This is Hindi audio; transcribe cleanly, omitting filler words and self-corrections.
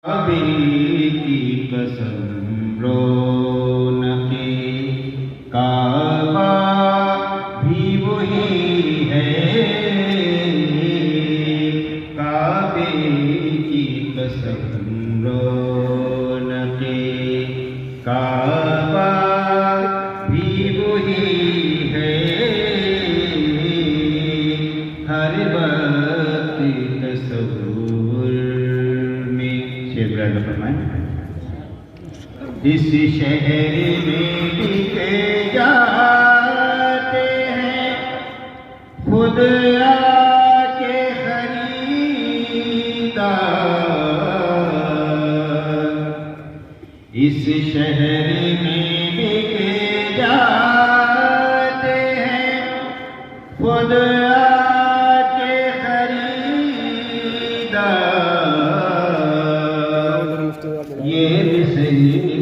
काबे की कसम रौनके काबा भी वही है, काबे की कसम रौनके काबा भी वही है, हर वक्त तसव्वुर में। शेर ब्राज़ फरमाएं, इस शहर में बिके जाते हैं खुद आके खरीदार, इस शहर में बिके जाते हैं खुद आके खरीदार, ये मिसरी